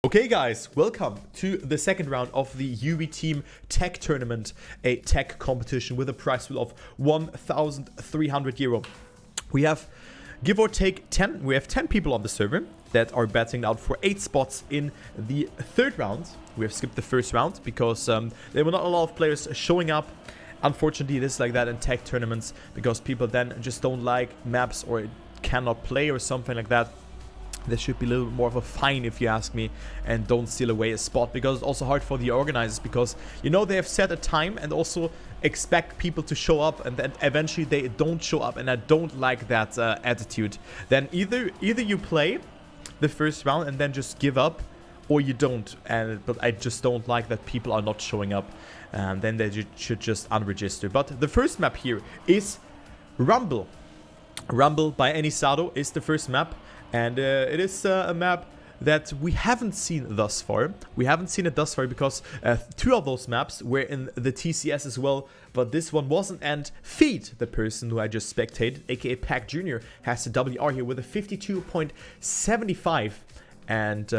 Okay guys, welcome to the second round of the UBITEAM tech tournament, a tech competition with a prize pool of 1,300 euro. We have, give or take 10 people on the server that are betting out for 8 spots in the third round. We have skipped the first round because there were not a lot of players showing up. Unfortunately, it is like that in tech tournaments because people then just don't like maps or cannot play or something like that. There should be a little more of a fine, if you ask me, and don't steal away a spot, because it's also hard for the organizers, because you know they have set a time and also expect people to show up, and then eventually they don't show up, and I don't like that attitude. Then either you play the first round and then just give up, or you don't. But I just don't like that people are not showing up, and then they should just unregister. But the first map here is Rumble. Rumble by Anisado is the first map. And it is a map that we haven't seen thus far. We haven't seen it thus far because 2 of those maps were in the TCS as well, but this one wasn't. And Feed, the person who I just spectated, aka Pack Jr., has the WR here with a 52.75. And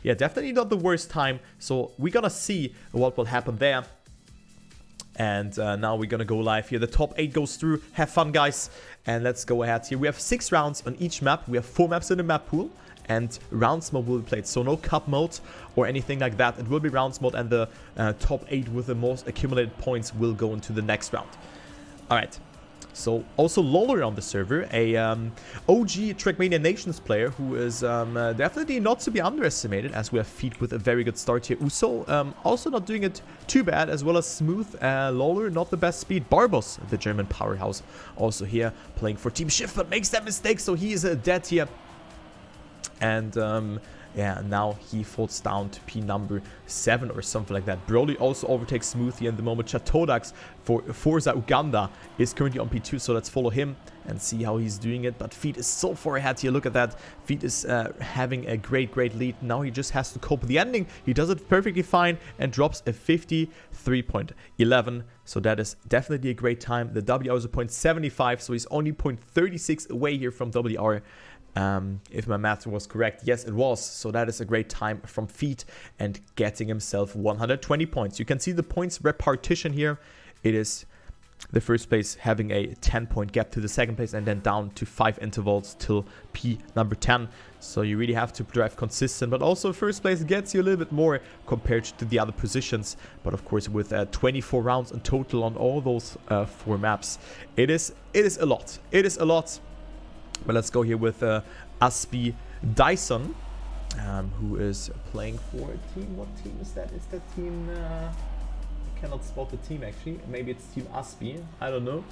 yeah, definitely not the worst time. So we're gonna see what will happen there. And now we're gonna go live here. The top 8 goes through. Have fun, guys. And let's go ahead here. We have 6 rounds on each map. We have 4 maps in the map pool. And rounds mode will be played. So no cup mode or anything like that. It will be rounds mode. And the top 8 with the most accumulated points will go into the next round. Alright. So also Loller on the server, a OG Trackmania Nations player who is definitely not to be underestimated, as we have Feed with a very good start here. Uso also not doing it too bad, as well as Smooth. Loller not the best speed. Barbos, the German powerhouse, also here playing for Team Shift, but makes that mistake, so he is dead here. And yeah, now he falls down to P number 7 or something like that. Broly also overtakes Smooth here in the moment. Chatodax for Forza Uganda is currently on P2, so let's follow him and see how he's doing it. But Feed is so far ahead here. Look at that. Feed is having a great lead. Now he just has to cope with the ending. He does it perfectly fine and drops a 53.11. So that is definitely a great time. The WR is a 0.75, so he's only 0.36 away here from WR. If my math was correct, yes it was. So that is a great time from Feed and getting himself 120 points. You can see the points repartition here. It is the first place having a 10-point gap to the second place, and then down to 5 intervals till P number 10. So you really have to drive consistent, but also first place gets you a little bit more compared to the other positions. But of course, with 24 rounds in total on all those 4 maps, it is a lot. It is a lot. But let's go here with Aspi Dyson, who is playing for a team. What team is that? Is that team... I cannot spot the team actually. Maybe it's Team Aspi. I don't know.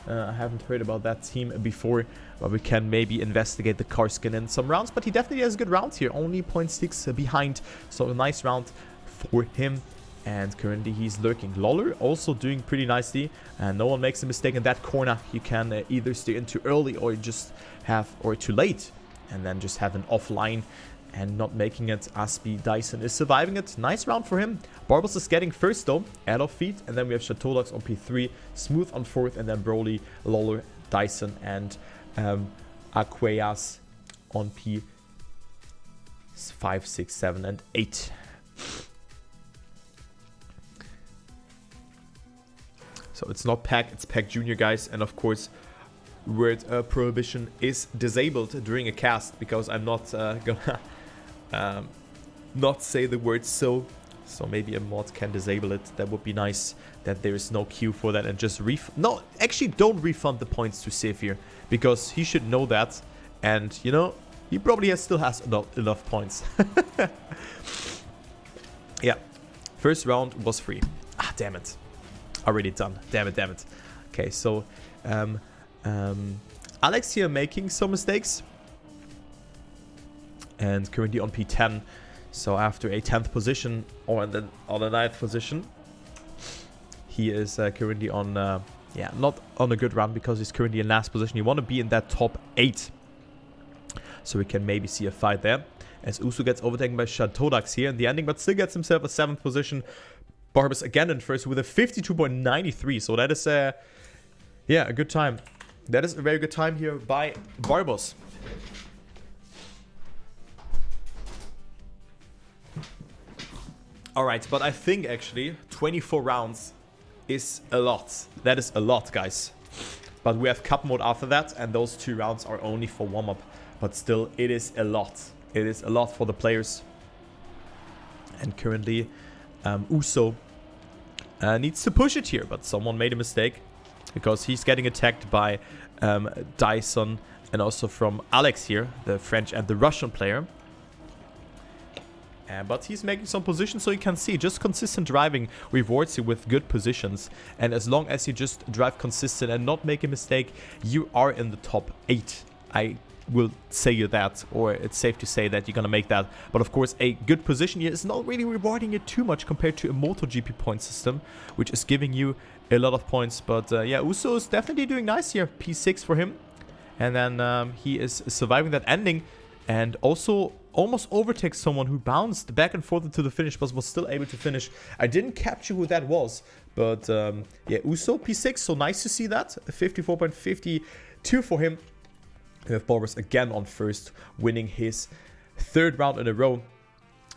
I haven't heard about that team before. But we can maybe investigate the car skin in some rounds. But he definitely has a good round here. Only 0.6 behind. So a nice round for him. And currently he's lurking. Loller also doing pretty nicely. And no one makes a mistake in that corner. You can either stay in too early or just have, or too late. And then just have an offline and not making it. Aspi Dyson is surviving it. Nice round for him. Barbos is getting first though. Out of Feet. And then we have Chatolax on P3. Smooth on 4th. And then Broly, Loller, Dyson and Aqueas on P5, 6, 7 and 8. So it's not Pack, it's Pack Jr., guys. And of course, word prohibition is disabled during a cast, because I'm not gonna not say the word so. So maybe a mod can disable it. That would be nice, that there is no queue for that, and just no, actually don't refund the points to Sif here, because he should know that. And you know, he probably still has enough points. Yeah, first round was free. Ah, damn it. Already done. Damn it. Okay, so Alex here making some mistakes. And currently on P10. So after a 10th position, or then on a 9th position, he is currently on, yeah, not on a good run, because he's currently in last position. You want to be in that top 8. So we can maybe see a fight there. As Uso gets overtaken by Shatodax here in the ending, but still gets himself a 7th position. Barbos again in first with a 52.93. So that is yeah, a good time. That is a very good time here by Barbos. Alright, but I think actually 24 rounds is a lot. That is a lot, guys. But we have cup mode after that, and those 2 rounds are only for warm-up. But still, it is a lot. It is a lot for the players. And currently, Uso needs to push it here, but someone made a mistake. Because he's getting attacked by Dyson and also from Alex here, the French and the Russian player. But he's making some positions, so you can see just consistent driving rewards you with good positions. And as long as you just drive consistent and not make a mistake, you are in the top 8. I will say you that, or it's safe to say that you're gonna make that. But of course, a good position here is not really rewarding you too much compared to a MotoGP point system, which is giving you a lot of points. But yeah, Uso is definitely doing nice here. P6 for him. And then he is surviving that ending and also almost overtakes someone who bounced back and forth into the finish but was still able to finish. I didn't capture who that was, but yeah, Uso P6, so nice to see that. 54.52 for him. We have Barbers again on first, winning his 3rd round in a row.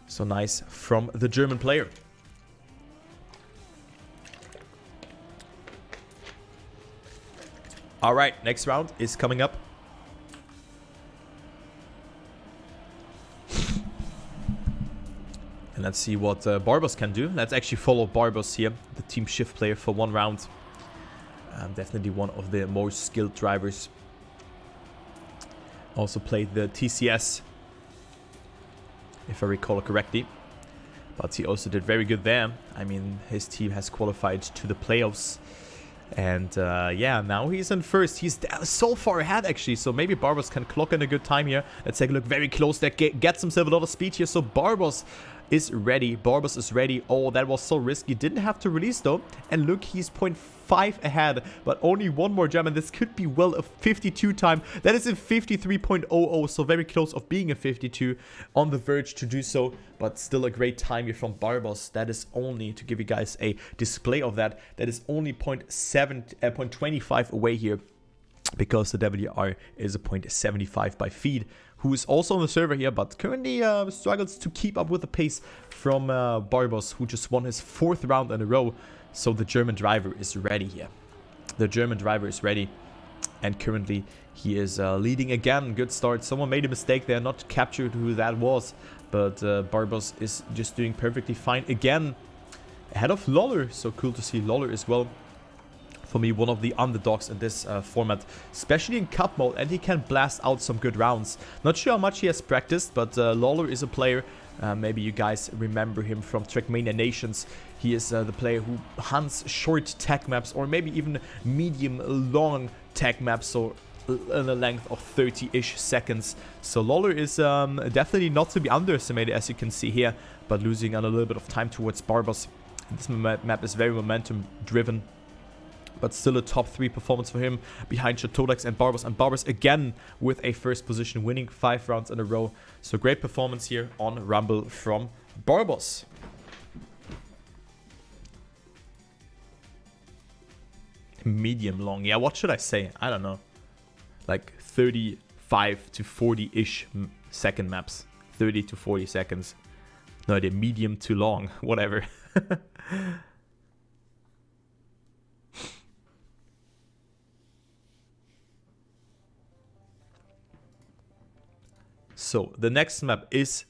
So nice from the German player. Alright, next round is coming up. And let's see what Barbos can do. Let's actually follow Barbos here, the team shift player, for 1 round. Definitely one of the more skilled drivers. Also played the TCS, if I recall correctly. But he also did very good there. I mean, his team has qualified to the playoffs. And yeah, now he's in first. He's so far ahead, actually. So maybe Barbos can clock in a good time here. Let's take a look very close. That gets himself a lot of speed here. So Barbos is ready. Barbos is ready. Oh, that was so risky. Didn't have to release, though. And look, he's 0.5 ahead. But only 1 more jump. And this could be, well, a 52 time. That is in 53.00. So very close of being a 52. On the verge to do so. But still a great time here from Barbos. That is only, to give you guys a display of that, that is only 0.25 away here. Because the WR is a 0.75 by feed. Who is also on the server here, but currently struggles to keep up with the pace from Barbos, who just won his 4th round in a row. So the German driver is ready here. The German driver is ready. And currently he is leading again. Good start. Someone made a mistake there, not captured who that was. But Barbos is just doing perfectly fine again. Ahead of Lawler. So cool to see Lawler as well. For me, one of the underdogs in this format, especially in cup mode, and he can blast out some good rounds. Not sure how much he has practiced, but Lawler is a player. Maybe you guys remember him from Trackmania Nations. He is the player who hunts short tag maps, or maybe even medium-long tag maps, so in a length of 30-ish seconds. So Lawler is definitely not to be underestimated, as you can see here, but losing on a little bit of time towards Barbos. This map is very momentum-driven. But still a top 3 performance for him behind Chatodax and Barbos. And Barbos again with a first position, winning 5 rounds in a row. So great performance here on Rumble from Barbos. Medium long. Yeah, what should I say? I don't know. Like 35 to 40-ish second maps. 30 to 40 seconds. No idea. Medium to long. Whatever. So, the next map is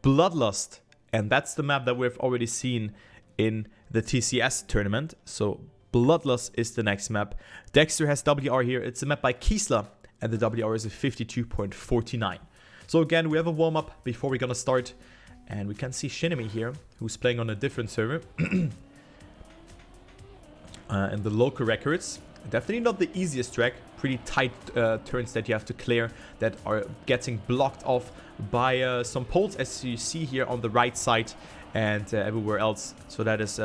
Bloodlust, and that's the map that we've already seen in the TCS tournament. So, Bloodlust is the next map. Dexter has WR here. It's a map by Kiesler, and the WR is a 52.49. So, again, we have a warm-up before we're gonna start, and we can see Shinemi here, who's playing on a different server. And the local records. Definitely not the easiest track. Pretty tight turns that you have to clear that are getting blocked off by some poles, as you see here on the right side and everywhere else. So that is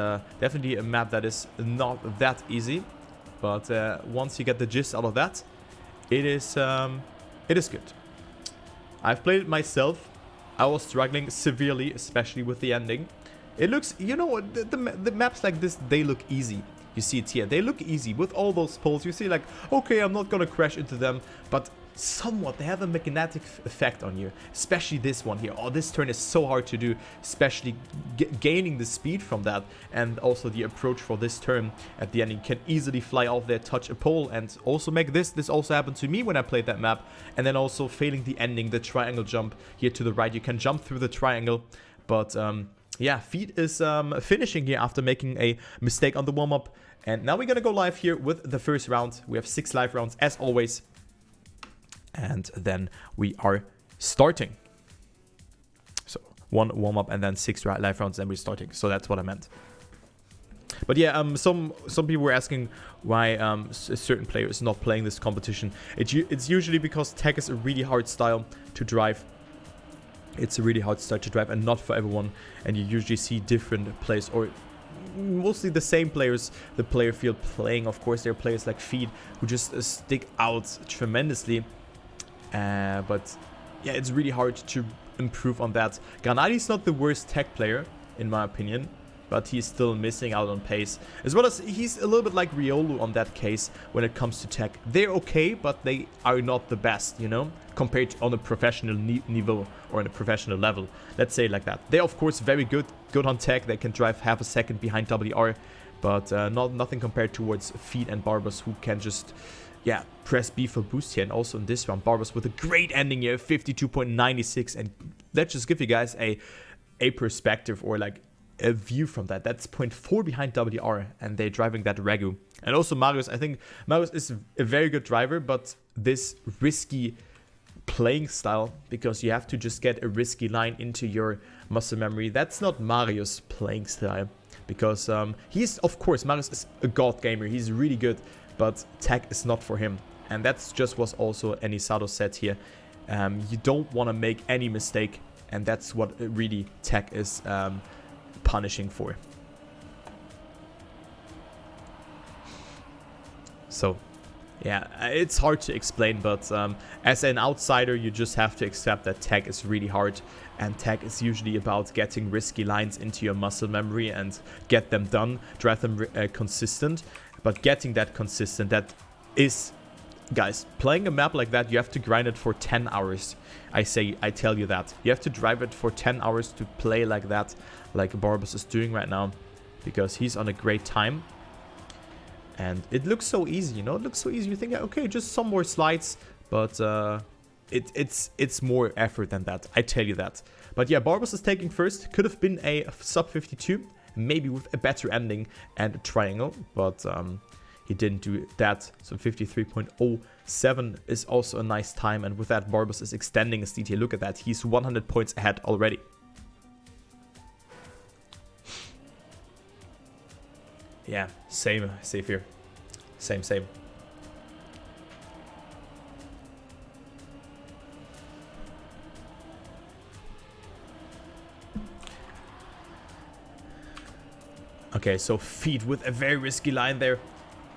definitely a map that is not that easy. But once you get the gist out of that, it is good. I've played it myself. I was struggling severely, especially with the ending. It looks, you know, the maps like this, they look easy. You see it here. They look easy with all those poles. You see like, okay, I'm not gonna crash into them. But somewhat, they have a magnetic effect on you, especially this one here. Oh, this turn is so hard to do, especially gaining the speed from that, and also the approach for this turn at the end. You can easily fly off there, touch a pole, and also make this also happened to me when I played that map. And then also failing the ending, the triangle jump here to the right. You can jump through the triangle, but yeah, Feet is finishing here after making a mistake on the warm-up. And now we're gonna go live here with the first round. We have 6 live rounds as always. And then we are starting. So 1 warm-up and then 6 live rounds, then we're starting. So that's what I meant. But yeah, some people were asking why a certain player is not playing this competition. It's usually because tech is a really hard style to drive. It's a really hard style to drive and not for everyone. And you usually see different players, or mostly the same players, the player field playing. Of course, there are players like Feed who just stick out tremendously. But yeah, it's really hard to improve on that. Granadi is not the worst tech player, in my opinion, but he's still missing out on pace. As well as he's a little bit like Riolu on that case when it comes to tech. They're okay, but they are not the best, you know, compared to on a professional niveau or on a professional level. Let's say it like that. They're of course very good on tech. They can drive half a second behind WR, but nothing compared towards Feed and Barbas, who can just, yeah, press B for boost here. And also in this round, Barbas with a great ending here, 52.96. And let's just give you guys a perspective, or like a view from that. That's 0.4 behind WR, and they're driving that Ragu. And also Marius, I think Marius is a very good driver, but this risky playing style, because you have to just get a risky line into your muscle memory, that's not Marius' playing style. Because he's, of course, Marius is a god gamer, he's really good, but tech is not for him. And that's just what also Enisato said here. You don't want to make any mistake, and that's what really tech is punishing for. So yeah, it's hard to explain, but as an outsider, you just have to accept that tech is really hard, and tech is usually about getting risky lines into your muscle memory and get them done, drive them consistent. But getting that consistent, that is, guys, playing a map like that, you have to grind it for 10 hours. I tell you that. You have to drive it for 10 hours to play like that, like Barbas is doing right now, because he's on a great time. And it looks so easy, you know, it looks so easy. You think, okay, just some more slides, but it's more effort than that, I tell you that. But yeah, Barbas is taking first. Could have been a sub 52, maybe with a better ending and a triangle, but he didn't do that. So 53.07 is also a nice time, and with that, Barbas is extending his DT. Look at that, he's 100 points ahead already. Yeah, same here. Same. Okay, so Feed with a very risky line there.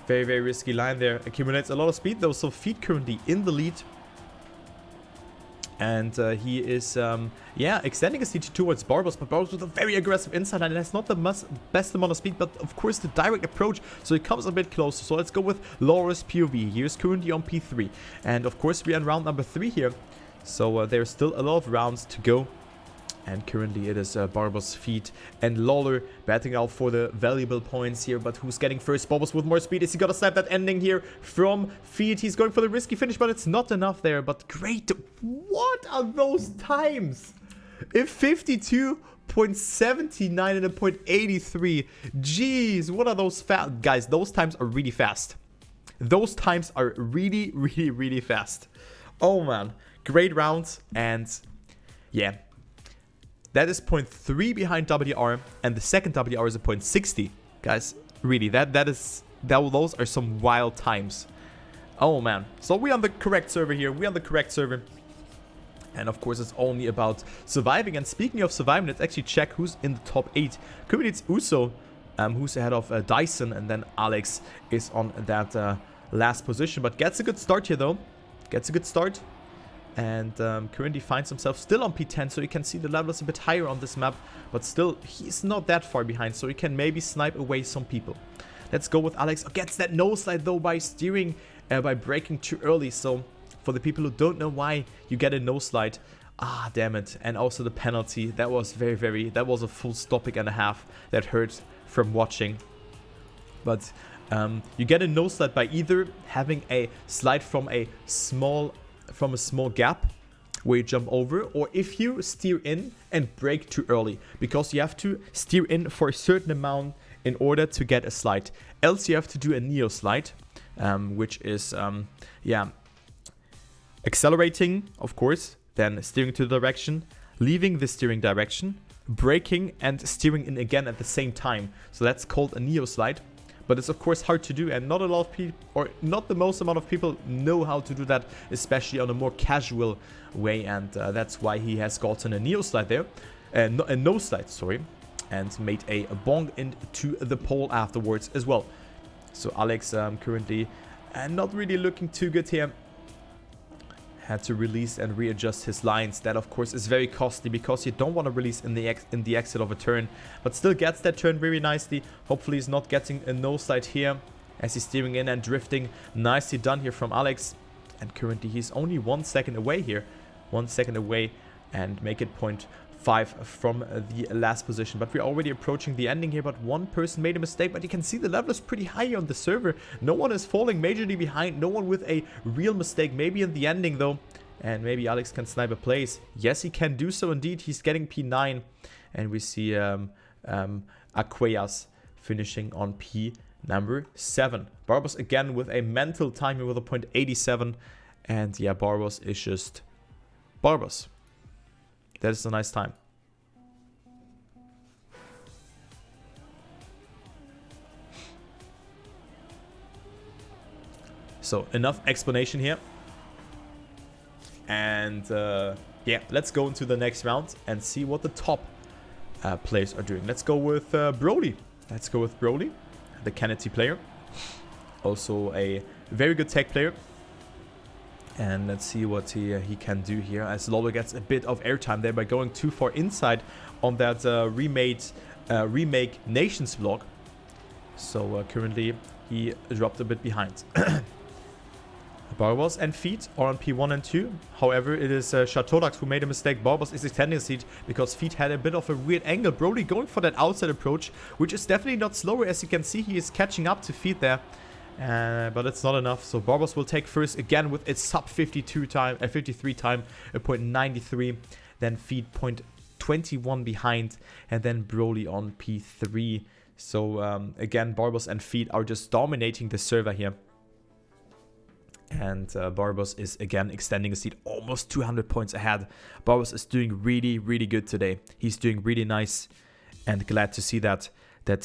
Very risky line there. Accumulates a lot of speed though, so Feed currently in the lead. And he is, yeah, extending his CT towards Barbas, but Barbas with a very aggressive inside line. That's not the best amount of speed, but of course the direct approach, so he comes a bit closer. So let's go with Laura's POV. He is currently on P3. And of course we are in round number 3 here. So there's still a lot of rounds to go. And currently it is Barbas, Feed, and Lawler batting out for the valuable points here. But who's getting first? Barbas with more speed. Is he gonna slap that ending here from Feed? He's going for the risky finish, but it's not enough there. But great. What are those times? A 52.79 and a 0.83. Jeez, what are those fast? Guys, those times are really fast. Those times are really fast. Oh man, great rounds. And yeah, that is 0.3 behind WR, and the second WR is a 0.60. Guys, really, those are some wild times. Oh man. So we're on the correct server here. We're on the correct server. And of course, it's only about surviving. And speaking of surviving, let's actually check who's in the top 8. Currently, it's Uso, who's ahead of Dyson, and then Alex is on that last position. But gets a good start here, though. Gets a good start. And currently finds himself still on P10, so you can see the level is a bit higher on this map, but still he's not that far behind, so he can maybe snipe away some people. Let's go with Alex. Gets that no slide though by steering, by braking too early, so For the people who don't know why you get a no slide, damn it. And also the penalty, that was that was a full stopping and a half. That hurt from watching. But you get a no slide by either having a slide from a small gap where you jump over, or if you steer in and brake too early, because you have to steer in for a certain amount in order to get a slide. Else you have to do a neo slide, which is accelerating, of course, then steering to the direction, leaving the steering direction, braking and steering in again at the same time. So that's called a neo slide. But it's of course hard to do, and not a lot of people, or not the most amount of people, know how to do that, especially on a more casual way, and that's why he has gotten a neo slide there, a no slide, sorry, and made a bong into the pole afterwards as well. So Alex currently not really looking too good here. Had to release and readjust his lines. That of course is very costly, because you don't want to release in the exit of a turn, but still gets that turn very nicely. Hopefully he's not getting a no slide here as he's steering in and drifting. Nicely done here from Alex, and currently he's only 1 second away here, 1 second away, and make it 0.5 from the last position. But we're already approaching the ending here, but one person made a mistake, but you can see the level is pretty high on the server. No one is falling majorly behind, no one with a real mistake. Maybe in the ending though, and maybe Alex can snipe a place. Yes, he can do so indeed. He's getting P9, and we see Aqueas finishing on P number 7. Barbos again with a mental timing with a 0.87, and yeah, Barbos is just Barbos. That is a nice time. So enough explanation here. And yeah, let's go into the next round and see what the top players are doing. Let's go with Brody. Let's go with Brody, the Kennedy player. Also a very good tech player. And let's see what he can do here, as Lolo gets a bit of airtime there by going too far inside on that remake nations vlog. So currently he dropped a bit behind. Barbos and Feet are on P1 and 2. However, it is Chatodax who made a mistake. Barbos is extending his seat because Feet had a bit of a weird angle. Brody going for that outside approach, which is definitely not slower. As you can see, he is catching up to Feet there. But it's not enough. So Barbos will take first again with its sub 53 time, a 0.93. Then Feet 0.21 behind. And then Brody on P3. So again, Barbos and Feet are just dominating the server here. And Barbos is again extending his lead, almost 200 points ahead. Barbos is doing really, really good today. He's doing really nice, and glad to see that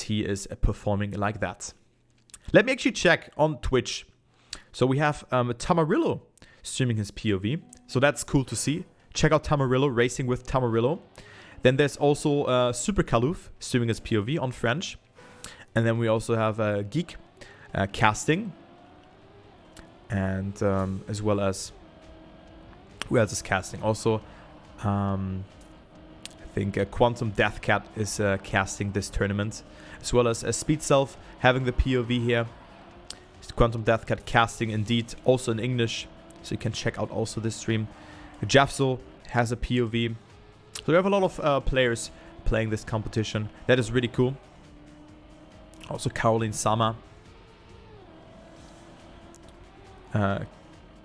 he is performing like that. Let me actually check on Twitch. So we have Tamarillo streaming his POV. So that's cool to see. Check out Tamarillo, racing with Tamarillo. Then there's also Super Kaloof streaming his POV on French. And then we also have Geek casting. And as well as, who else is casting? Also, I think Quantum Death Cat is casting this tournament, as well as Speed Self having the POV here. Quantum Death Cat casting indeed, also in English, so you can check out also this stream. Jafzo has a POV. So we have a lot of players playing this competition. That is really cool. Also Caroline Sama.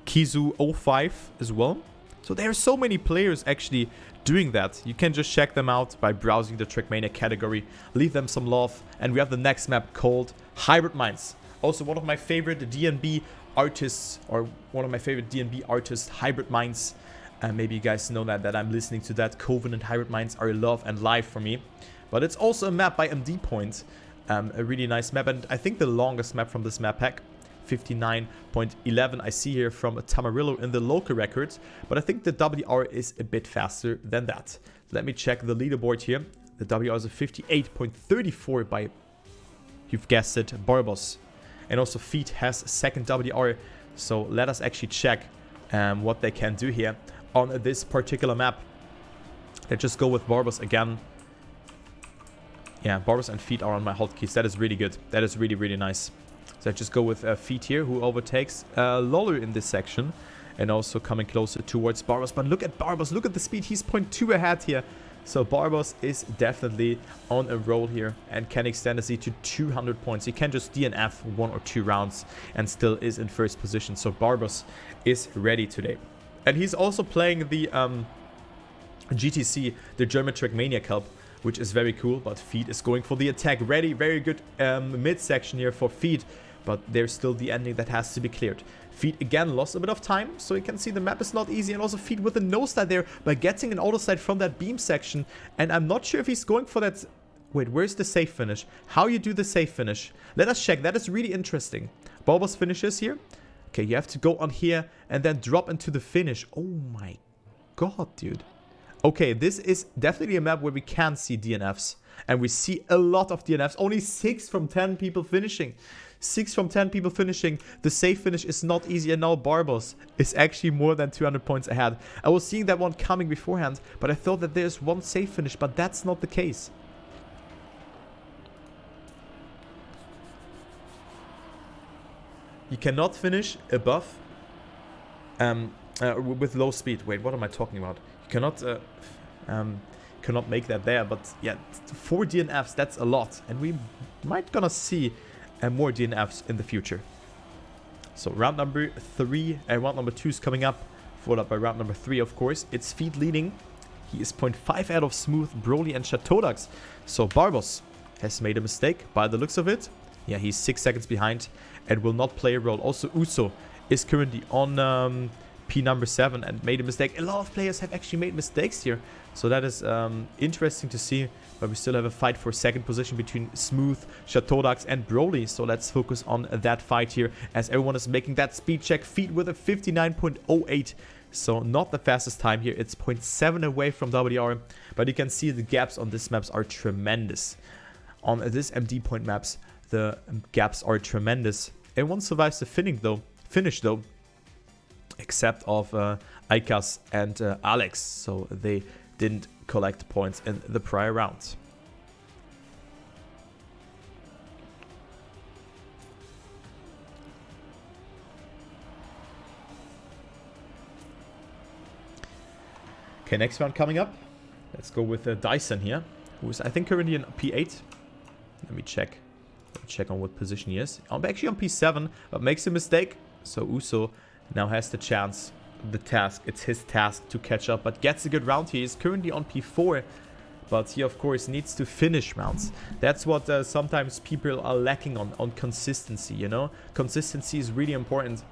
Kizu05 as well. So there are so many players actually doing that. You can just check them out by browsing the Trackmania category. Leave them some love. And we have the next map called Hybrid Minds. Also one of my favorite DNB artists, or one of my favorite DNB artists, Hybrid Minds. Maybe you guys know that I'm listening to that. Coven and Hybrid Minds are love and life for me. But it's also a map by MD Point. A really nice map, and I think the longest map from this map pack. 59.11 I see here from Tamarillo in the local records, but I think the WR is a bit faster than that. Let me check the leaderboard here. The WR is a 58.34 by, you've guessed it, Barbos. And also Feet has second WR, so let us actually check what they can do here on this particular map. Let's just go with Barbos again. Yeah, Barbos and Feet are on my hotkeys. That is really good. That is really, really nice. So I just go with Feet here, who overtakes Lolo in this section. and also coming closer towards Barbos. But look at Barbos, look at the speed, he's 0.2 ahead here. So Barbos is definitely on a roll here and can extend his lead to 200 points. He can just DNF 1 or 2 rounds and still is in first position. So Barbos is ready today. And he's also playing the GTC, the German Trackmania Cup, which is very cool. But Feed is going for the attack. Ready, very good midsection here for Feed. But there's still the ending that has to be cleared. Feed again lost a bit of time, so you can see the map is not easy. And also Feed with a nosedive there by getting an auto slide from that beam section. And I'm not sure if he's going for that. Wait, where's the safe finish? How you do the safe finish? Let us check. That is really interesting. Barbos finishes here. Okay, you have to go on here and then drop into the finish. Oh my god, dude. Okay, this is definitely a map where we can see DNFs. And we see a lot of DNFs. Only 6 from 10 people finishing. 6 from 10 people finishing. The safe finish is not easy. And now Barbos is actually more than 200 points ahead. I was seeing that one coming beforehand. But I thought that there's one safe finish. But that's not the case. You cannot finish above with low speed. Wait, what am I talking about? You cannot make that there. But yeah, 4 DNFs, that's a lot. And we might gonna see more DNFs in the future. So round number 3 and round number 2 is coming up, followed up by round number 3, of course. It's Feed leading. He is 0.5 out of Smooth, Broly, and Chateaudax. So Barbos has made a mistake by the looks of it. Yeah, he's 6 seconds behind and will not play a role. Also, Uso is currently on P number 7 and made a mistake. A lot of players have actually made mistakes here. So that is interesting to see. But we still have a fight for second position between Smooth, Chateaudax, and Broly. So let's focus on that fight here as everyone is making that speed check. Feed with a 59.08. So not the fastest time here. It's 0.7 away from WR. But you can see the gaps on this maps are tremendous. On this MD point maps, the gaps are tremendous. Everyone survives the finish though. Except of Aikas and Alex. So they didn't collect points in the prior round. Okay, next round coming up. Let's go with Dyson here, who is I think currently in P8. Let me check. Check on what position he is. I'm actually on P7, but makes a mistake. So Uso now has the chance, the task. It's his task to catch up, but gets a good round. He is currently on P4, but he of course needs to finish rounds. That's what sometimes people are lacking on consistency, you know? Consistency is really important.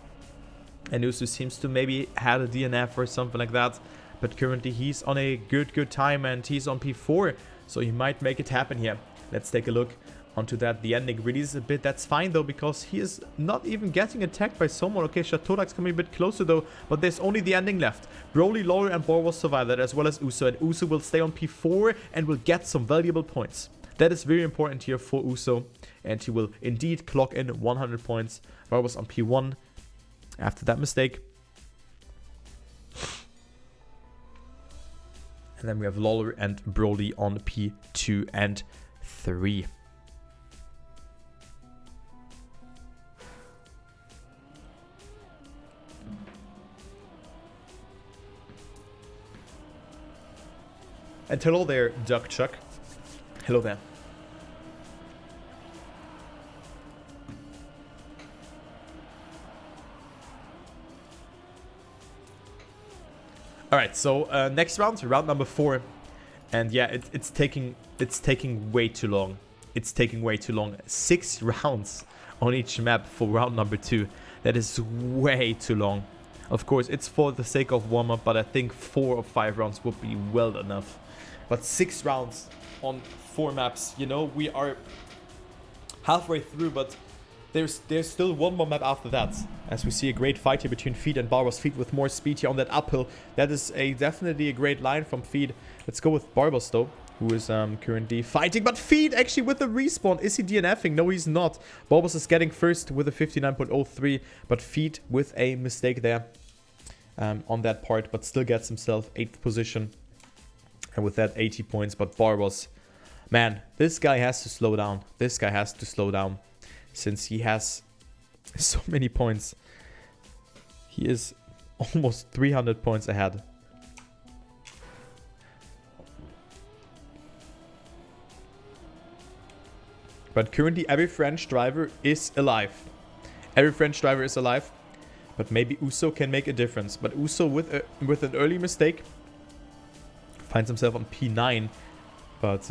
And Uso seems to maybe had a DNF or something like that, but currently he's on a good time and he's on P4, so he might make it happen here. Let's take a look onto that. The ending releases a bit. That's fine though, because he is not even getting attacked by someone. Okay, Chateaudax coming a bit closer though, but there's only the ending left. Broly, Lawler, and Bor will survive that, as well as Uso, and Uso will stay on P4 and will get some valuable points. That is very important here for Uso, and he will indeed clock in 100 points. Bor was on P1 after that mistake. And then we have Lawler and Broly on P2 and 3. And hello there, Duck Chuck. Hello there. Alright, so next round number 4. And yeah, it's taking way too long. It's taking way too long. 6 rounds on each map for round number 2. That is way too long. Of course, it's for the sake of warm-up, but I think 4 or 5 rounds would be well enough. But 6 rounds on 4 maps, you know, we are halfway through, but there's still one more map after that. As we see a great fight here between Feed and Barbos. Feed with more speed here on that uphill. That is definitely a great line from Feed. Let's go with Barbos though, who is currently fighting. But Feed actually with the respawn. Is he DNFing? No, he's not. Barbos is getting first with a 59.03, but Feed with a mistake there on that part, but still gets himself 8th position. And with that 80 points, but Barbos, man, this guy has to slow down. This guy has to slow down since he has so many points. He is almost 300 points ahead. But currently every French driver is alive. Every French driver is alive. But maybe Uso can make a difference. But Uso with an early mistake finds himself on P9. But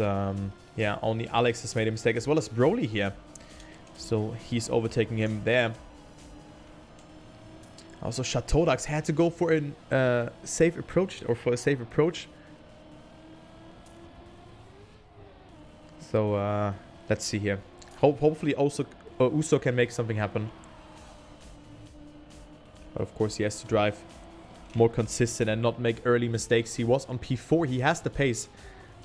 yeah, only Alex has made a mistake, as well as Broly here. So he's overtaking him there. Also, Chateaudax had to go for a safe approach, or for a safe approach. So let's see here. Hopefully also Uso can make something happen. But of course he has to drive more consistent and not make early mistakes. He was on P4. He has the pace.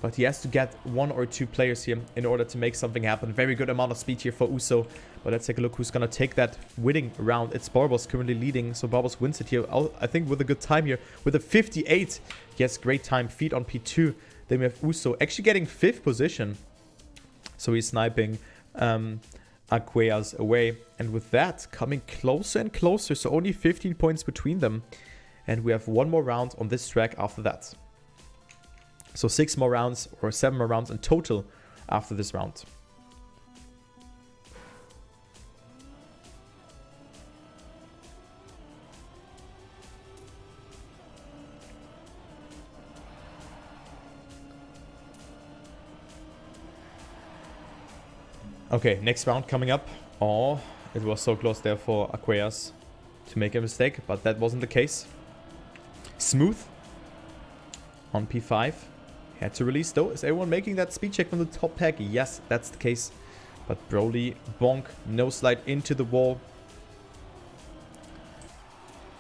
But he has to get 1 or 2 players here in order to make something happen. Very good amount of speed here for Uso. But let's take a look who's going to take that winning round. It's Barbos currently leading. So Barbos wins it here. I think with a good time here. With a 58. Yes, great time. Feet on P2. Then we have Uso actually getting 5th position. So he's sniping Aqueas away. And with that, coming closer and closer. So only 15 points between them. And we have 1 more round on this track after that. So 6 more rounds, or 7 more rounds in total after this round. Okay, next round coming up. Oh, it was so close there for Aqueas to make a mistake, but that wasn't the case. Smooth on P5. Had to release though. Is everyone making that speed check from the top pack? Yes, that's the case. But Broly, bonk, no slide into the wall.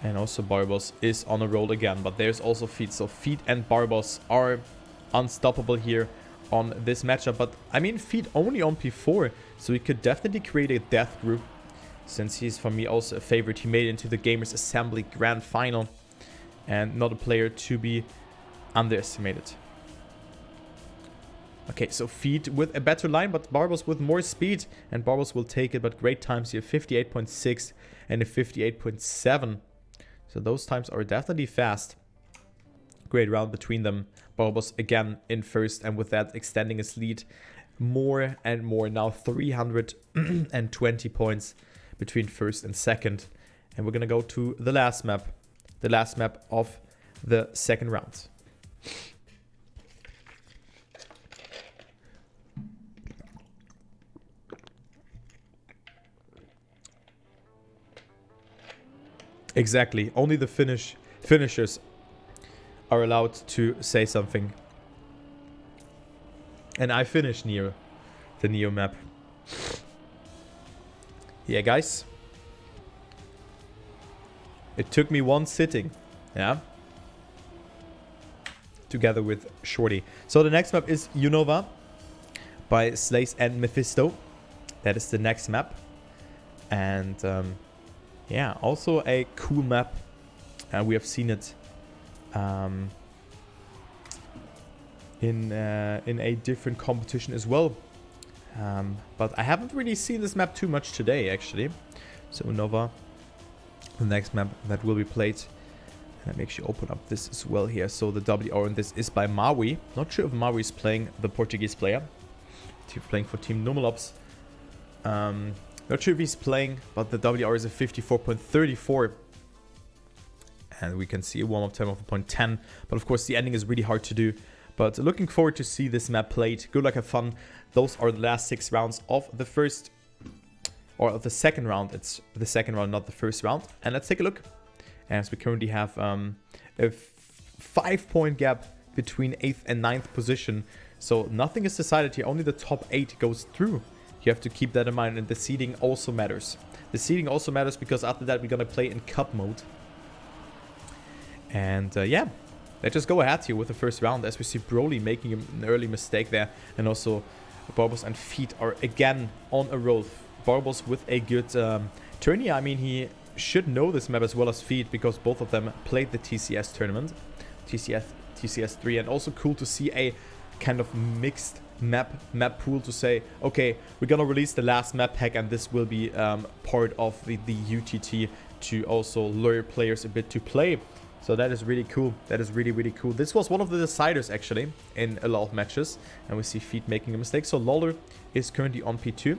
And also Barbos is on a roll again. But there's also Feet. So Feet and Barbos are unstoppable here on this matchup. But I mean, Feet only on P4. So he could definitely create a death group. Since he's for me also a favorite. He made it into the Gamers Assembly Grand Final. And not a player to be underestimated. Okay, so Feet with a better line, but Barbos with more speed. And Barbos will take it, but great times here. 58.6 and a 58.7. So those times are definitely fast. Great round between them. Barbos again in first, and with that extending his lead more and more. Now 320 points between first and second. And we're going to go to the last map. The last map of the second round. Exactly. Only the finishers are allowed to say something. And I finished Neo. The Neo map. Yeah, guys. It took me 1 sitting. Yeah. Together with Shorty. So the next map is Unova by Slays and Mephisto. That is the next map. And yeah, also a cool map. We have seen it in a different competition as well. But I haven't really seen this map too much today, actually. So Unova, the next map that will be played. And I make sure open up this as well here. So the WR in this is by Maui. Not sure if Maui is playing the Portuguese player. He's playing for Team Numalops. Not sure if he's playing, but the WR is a 54.34. And we can see a warm-up time of a 0.10. But of course, the ending is really hard to do. But looking forward to see this map played. Good luck, have fun. Those are the last 6 rounds of the first, or of the second round. It's the second round, not the first round. And let's take a look. As we currently have a 5-point gap between 8th and 9th position. So nothing is decided here. Only the top 8 goes through. You have to keep that in mind, and the seeding also matters. The seeding also matters because after that we're going to play in cup mode. And yeah, let's just go ahead here with the first round as we see Broly making an early mistake there. And also Barbos and Feet are again on a roll. Barbos with a good turn here. I mean, he should know this map as well as Feet because both of them played the TCS tournament. TCS 3, and also cool to see a kind of mixed map pool to say, okay, we're gonna release the last map pack and this will be part of the UTT to also lure players a bit to play. So that is really cool. That is really, really cool. This was one of the deciders actually in a lot of matches. And we see Feet making a mistake. So Lawler is currently on P2.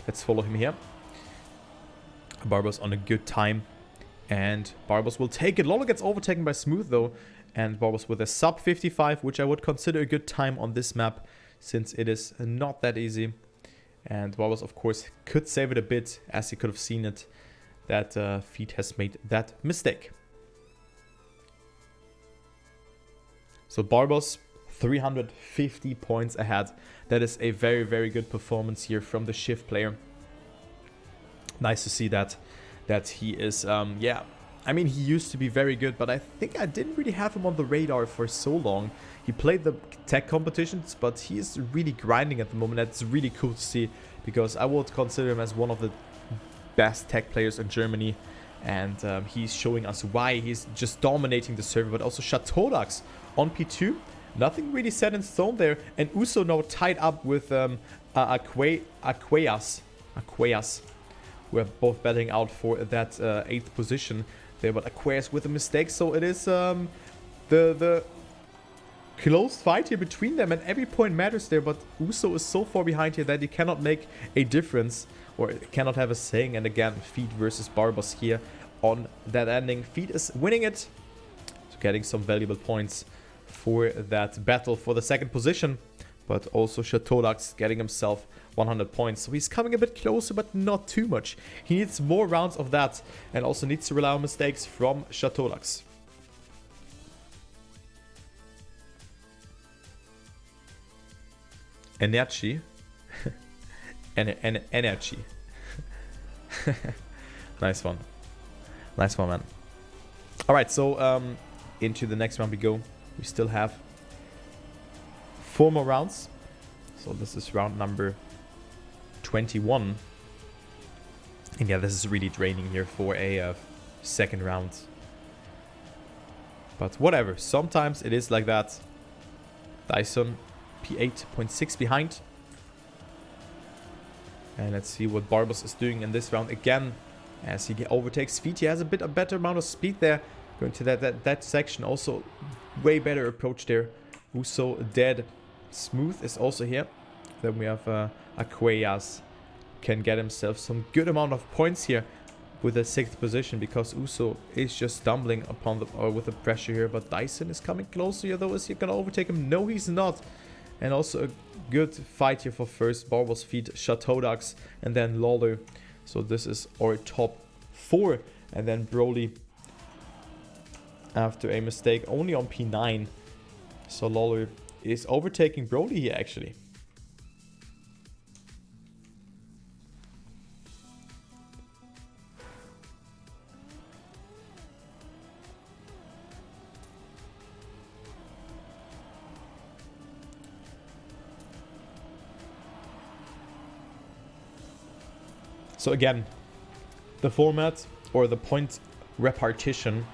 Let's follow him here. Barbaros on a good time. And Barbaros will take it. Lawler gets overtaken by Smooth though. And Barbaros with a sub 55, which I would consider a good time on this map, since it is not that easy. And Barbaros, of course, could save it a bit, as he could have seen it, that Feet has made that mistake. So Barbaros, 350 points ahead. That is a very, very good performance here from the Shift player. Nice to see that he is, yeah. I mean, he used to be very good, but I think I didn't really have him on the radar for so long. He played the tech competitions, but he is really grinding at the moment. That's really cool to see, because I would consider him as one of the best tech players in Germany. And he's showing us why. He's just dominating the server, but also Shatodax on P2. Nothing really set in stone there. And Uso now tied up with Aqueas. We're both battling out for that 8th position there, but Aqueas with a mistake. So it is the close fight here between them, and every point matters there. But Uso is so far behind here that he cannot make a difference, or cannot have a saying. And again, Feet versus Barbaros here on that ending. Feet is winning it, so getting some valuable points for that battle for the 2nd position. But also Shatodax getting himself 100 points. So he's coming a bit closer, but not too much. He needs more rounds of that, and also needs to rely on mistakes from Shatodax. Energy. Energy. Nice one. Nice one, man. Alright, so into the next round we go. We still have 4 more rounds. So this is round number 21. And yeah, this is really draining here for a 2nd round. But whatever, sometimes it is like that. Dyson P8.6 behind. And let's see what Barbaros is doing in this round again. As he overtakes Feet, he has a better amount of speed there. Going to that section, also way better approach there. Uso dead. Smooth is also here. Then we have Aqueas. Can get himself some good amount of points here with the 6th position, because Uso is just stumbling upon with the pressure here. But Dyson is coming closer here though. Is he gonna overtake him? No, he's not. And also a good fight here for first. Barbaros, Feet, Shatodax, and then Lawler. So this is our top 4. And then Broly, after a mistake, only on P9. So Lawler is overtaking Broly here actually. So again, the format or the point repartition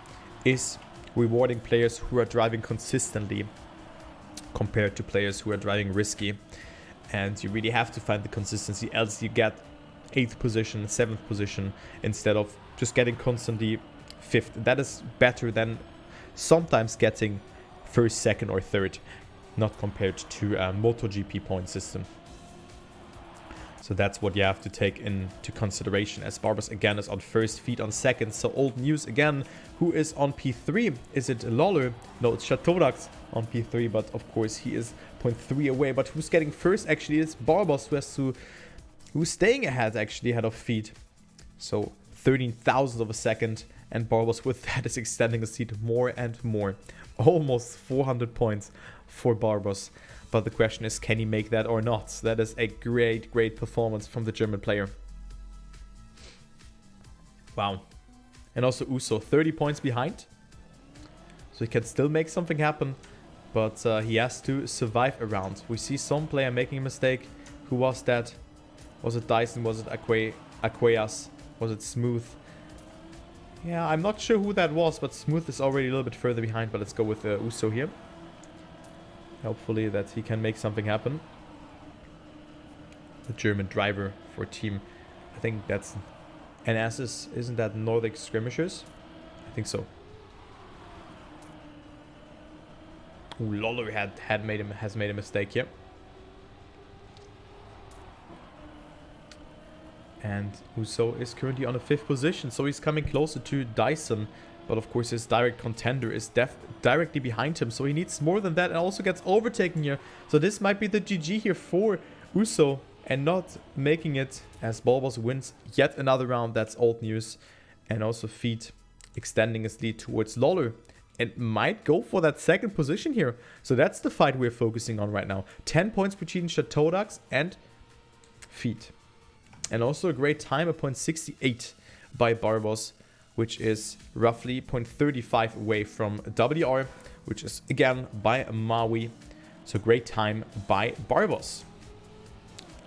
is rewarding players who are driving consistently compared to players who are driving risky. And you really have to find the consistency, else you get 8th position, 7th position, instead of just getting constantly 5th. That is better than sometimes getting 1st, 2nd or 3rd, not compared to a MotoGP point system. So that's what you have to take into consideration, as Barbaros again is on 1st, Feet on 2nd. So old news again. Who is on P3? Is it Lawler? No, it's Shatodax on P3, but of course he is 0.3 away. But who's getting 1st actually is Barbaros, who's staying ahead of Feet. So 13,000 of a second, and Barbaros with that is extending the lead more and more. Almost 400 points for Barbaros. But the question is, can he make that or not? That is a great, great performance from the German player. Wow. And also Uso, 30 points behind. So he can still make something happen. But he has to survive a round. We see some player making a mistake. Who was that? Was it Dyson? Was it Aqueas? Was it Smooth? Yeah, I'm not sure who that was, but Smooth is already a little bit further behind. But let's go with Uso here. Hopefully that he can make something happen. The German driver for team. I think that's And isn't that Nordic Skirmishers? I think so. Ooh, Lollo has made a mistake here. And Uso is currently on a 5th position, so he's coming closer to Dyson. But of course his direct contender is directly behind him, so he needs more than that and also gets overtaken here. So this might be the GG here for Uso and not making it, as Balbos wins yet another round. That's old news. And also Feet extending his lead towards Lollo and might go for that 2nd position here. So that's the fight we're focusing on right now. 10 points between Chateau Dax and Feet. And also a great time, a 0.68 by Barbos, which is roughly 0.35 away from WR, which is again by Maui. So great time by Barbos.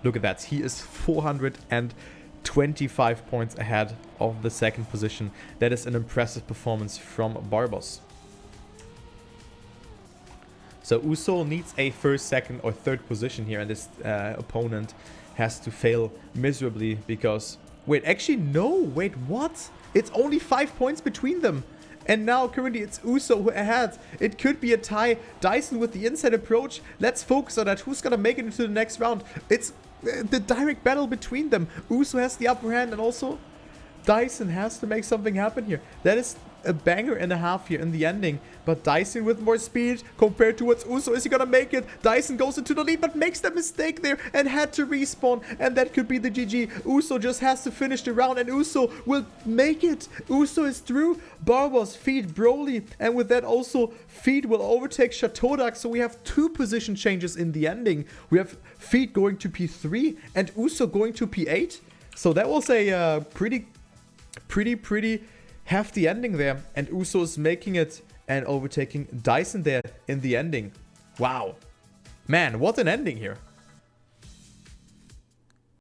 Look at that, he is 425 points ahead of the 2nd position. That is an impressive performance from Barbos. So Uso needs a 1st, 2nd or 3rd position here, and this opponent has to fail miserably because... Wait, actually no, wait, what? It's only 5 points between them. And now currently it's Uso who ahead. It could be a tie. Dyson with the inside approach. Let's focus on that. Who's gonna make it into the next round? It's the direct battle between them. Uso has the upper hand and also Dyson has to make something happen here. That is a banger and a half here in the ending. But Dyson with more speed compared to what's Uso. Is he gonna make it? Dyson goes into the lead but makes the mistake there and had to respawn. And that could be the GG. Uso just has to finish the round and Uso will make it. Uso is through. Barbos, Feet, Broly. And with that also Feet will overtake Chateau Dax. So we have 2 position changes in the ending. We have Feet going to P3 and Uso going to P8. So that was a pretty hefty ending there, and Uso is making it and overtaking Dyson there in the ending. Wow. Man, what an ending here.